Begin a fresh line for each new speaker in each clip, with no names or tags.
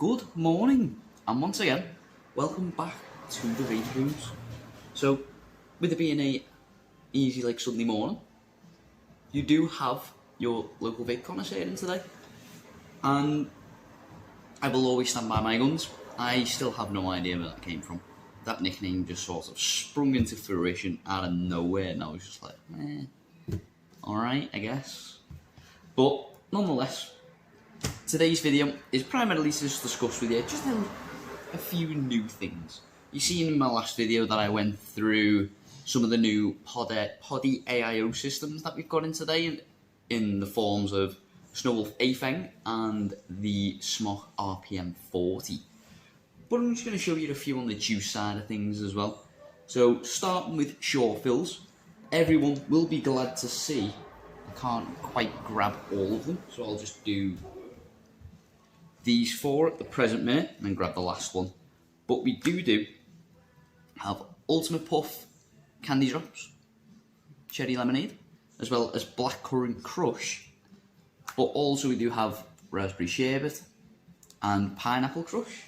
Good morning, and once again, welcome back to the vape rooms. So, with it being a easy like Sunday morning, you do have your local vape connoisseur in today, and I will always stand by my guns. I still have no idea where that came from. That nickname just sort of sprung into fruition out of nowhere, and I was just like, alright, I guess. But nonetheless, today's video is primarily to just discuss with you just a few new things. You've seen in my last video that I went through some of the new Poddy AIO systems that we've got in today in the forms of Snowwolf Afeng and the Smok RPM 40. But I'm just going to show you a few on the juice side of things as well. So starting with short fills, everyone will be glad to see I can't quite grab all of them, so I'll just do these four at the present minute and then grab the last one. But we do have Ultimate Puff Candy Drops, Cherry Lemonade, as well as Blackcurrant Crush, but also we do have Raspberry Sherbet and Pineapple Crush,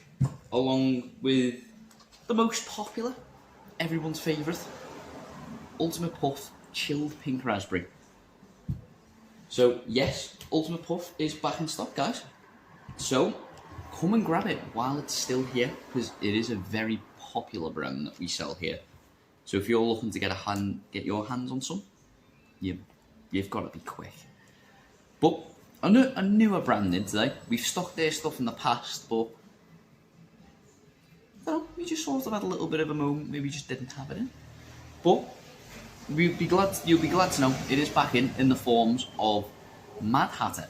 along with the most popular, everyone's favourite, Ultimate Puff Chilled Pink Raspberry. So yes, Ultimate Puff is back in stock, guys. So come and grab it while it's still here, because it is a very popular brand that we sell here. So if you're looking to get your hands on some, you've got to be quick. But a newer brand in today. We've stocked their stuff in the past, but we just sort of had a little bit of a moment. Maybe we just didn't have it in. But you'll be glad to know it is back in the forms of Mad Hatter,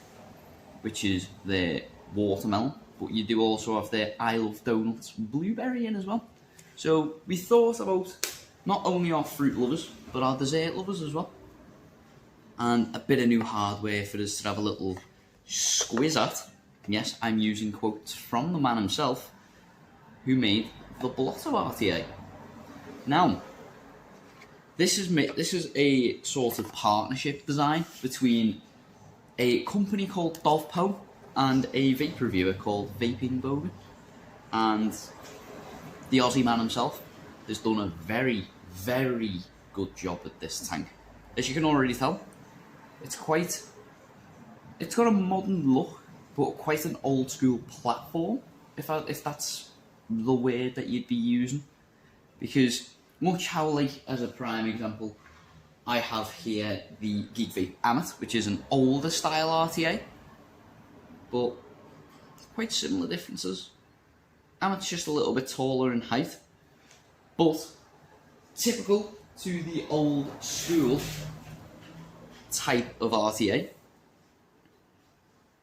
which is their watermelon, but you do also have their I Love Donuts blueberry in as well. So we thought about not only our fruit lovers, but our dessert lovers as well. And a bit of new hardware for us to have a little squiz at. Yes, I'm using quotes from the man himself, who made the Blotto RTA. Now, this is a sort of partnership design between a company called Dovpo and a vape reviewer called Vaping Bogan. And the Aussie man himself has done a very, very good job with this tank. As you can already tell, it's got a modern look, but quite an old school platform, if that's the word that you'd be using. Because much how, like, as a prime example, I have here the Geek Vape Amet, which is an older style RTA, but quite similar differences. Amet's just a little bit taller in height, but typical to the old school type of RTA.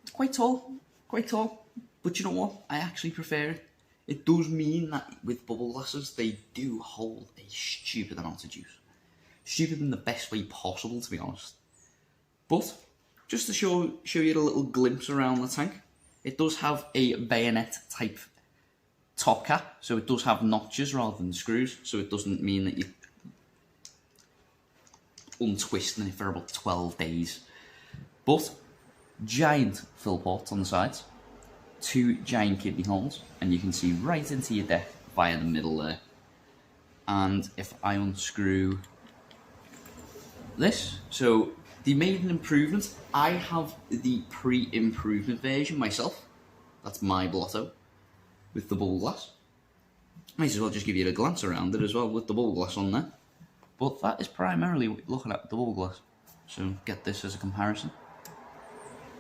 It's quite tall, but you know what? I actually prefer it. It does mean that with bubble glasses, they do hold a stupid amount of juice. Stupid in the best way possible, to be honest. But just to show you a little glimpse around the tank, it does have a bayonet type top cap, so it does have notches rather than screws, so it doesn't mean that you're untwisting it for about 12 days. But giant fill ports on the sides, 2 giant kidney holes, and you can see right into your deck via the middle there. And if I unscrew this, so they made an improvement. I have the pre-improvement version myself. That's my Blotto with the bubble glass. Might as well just give you a glance around it as well with the bubble glass on there. But that is primarily looking at the bubble glass. So get this as a comparison.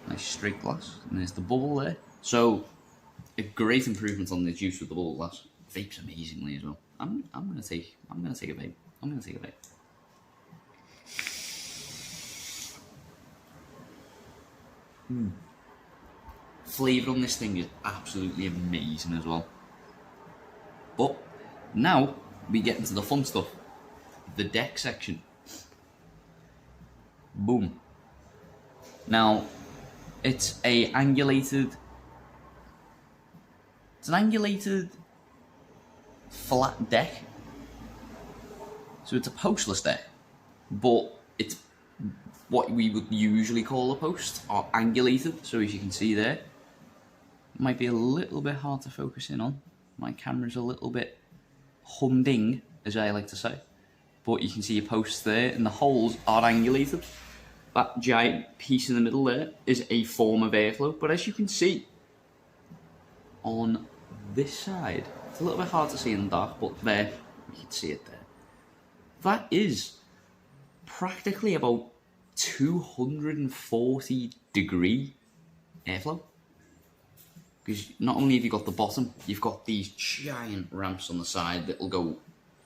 Nice straight glass, and there's the bubble there. So a great improvement on the juice with the bubble glass. Vapes amazingly as well. I'm gonna take a vape. Flavour on this thing is absolutely amazing as well. But now we get into the fun stuff. The deck section. Boom. Now, it's an angulated flat deck. So it's a postless deck, but it's what we would usually call a post, are angulated. So as you can see there, might be a little bit hard to focus in on. My camera's a little bit humding, as I like to say. But you can see your posts there, and the holes are angulated. That giant piece in the middle there is a form of airflow. But as you can see on this side, it's a little bit hard to see in the dark, but there, you can see it there. That is practically about 240 degree airflow. Because not only have you got the bottom, you've got these giant ramps on the side that will go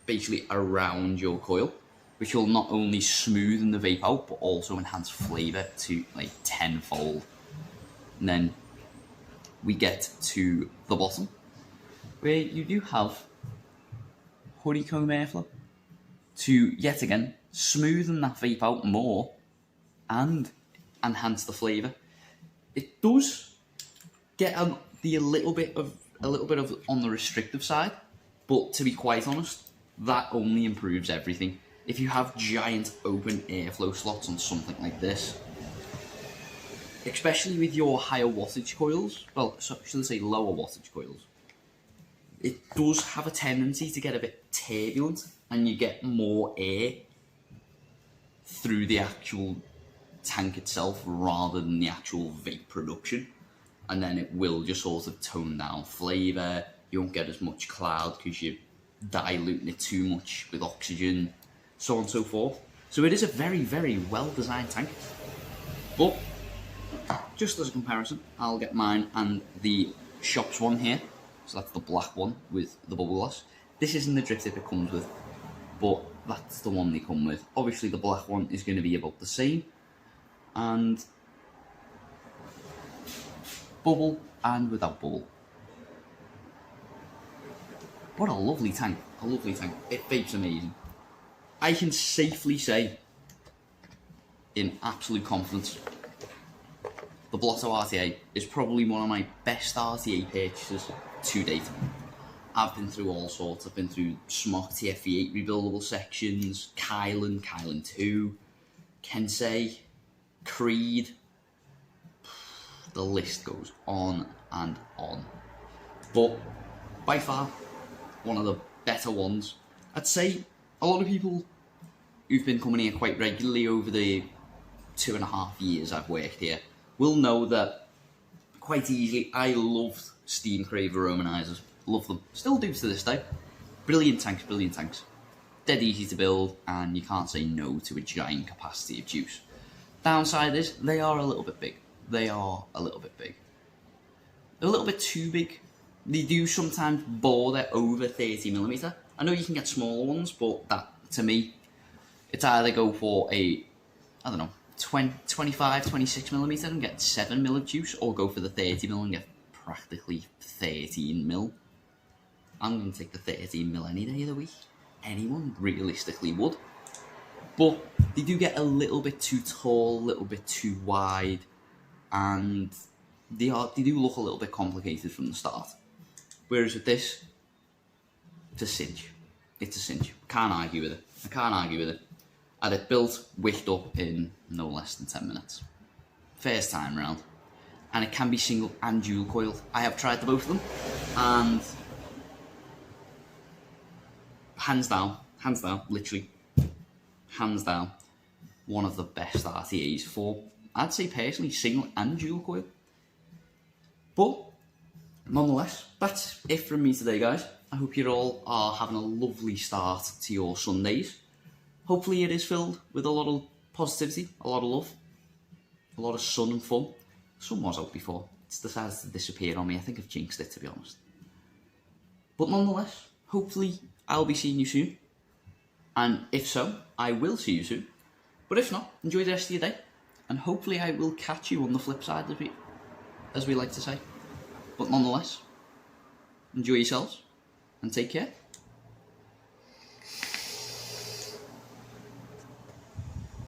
basically around your coil, which will not only smoothen the vape out, but also enhance flavour to like tenfold. And then we get to the bottom, where you do have honeycomb airflow to, yet again, smoothen that vape out more and enhance the flavour. It does get a little bit of on the restrictive side, but to be quite honest, that only improves everything. If you have giant open airflow slots on something like this, especially with your higher wattage coils, well, so should I say lower wattage coils, it does have a tendency to get a bit turbulent, and you get more air through the actual tank itself rather than the actual vape production. And then it will just sort of tone down flavour. You won't get as much cloud because you're diluting it too much with oxygen, so on and so forth. So it is a very, very well designed tank. But just as a comparison, I'll get mine and the shop's one here. So that's the black one with the bubble glass. This isn't the drip tip it comes with, but that's the one they come with. Obviously the black one is going to be about the same, and bubble and without bubble. What a lovely tank, a lovely tank. It vapes amazing. I can safely say, in absolute confidence, the Blotto RTA is probably one of my best RTA purchases to date. I've been through all sorts. I've been through Smock TFV8 rebuildable sections, Kylan 2, Kensei, Creed. The list goes on and on. But by far, one of the better ones. I'd say a lot of people who've been coming here quite regularly over the 2.5 years I've worked here will know that quite easily I loved Steam Crave aromatizers. Love them. Still do to this day. Brilliant tanks, brilliant tanks. Dead easy to build, and you can't say no to a giant capacity of juice. Downside is they are a little bit big. They are a little bit big. They're a little bit too big. They do sometimes border over 30mm. I know you can get smaller ones, but that, to me, it's either go for a, I don't know, 25, 26mm and get 7mm of juice, or go for the 30mm and get practically 13mm. I'm going to take the 13mm any day of the week. Anyone realistically would. But they do get a little bit too tall, a little bit too wide, and they do look a little bit complicated from the start. Whereas with this, it's a cinch. It's a cinch. Can't argue with it. I can't argue with it. I had it built, wicked up in no less than 10 minutes. First time round. And it can be single and dual coiled. I have tried the both of them, and hands down, literally, hands down, one of the best RTAs for, I'd say personally, single and dual coil. But nonetheless, that's it from me today, guys. I hope you all are having a lovely start to your Sundays. Hopefully it is filled with a lot of positivity, a lot of love, a lot of sun and fun. The sun was out before. It's decided to disappear on me. I think I've jinxed it, to be honest. But nonetheless, hopefully I'll be seeing you soon. And if so, I will see you soon. But if not, enjoy the rest of your day. And hopefully I will catch you on the flip side, as we like to say. But nonetheless, enjoy yourselves and take care.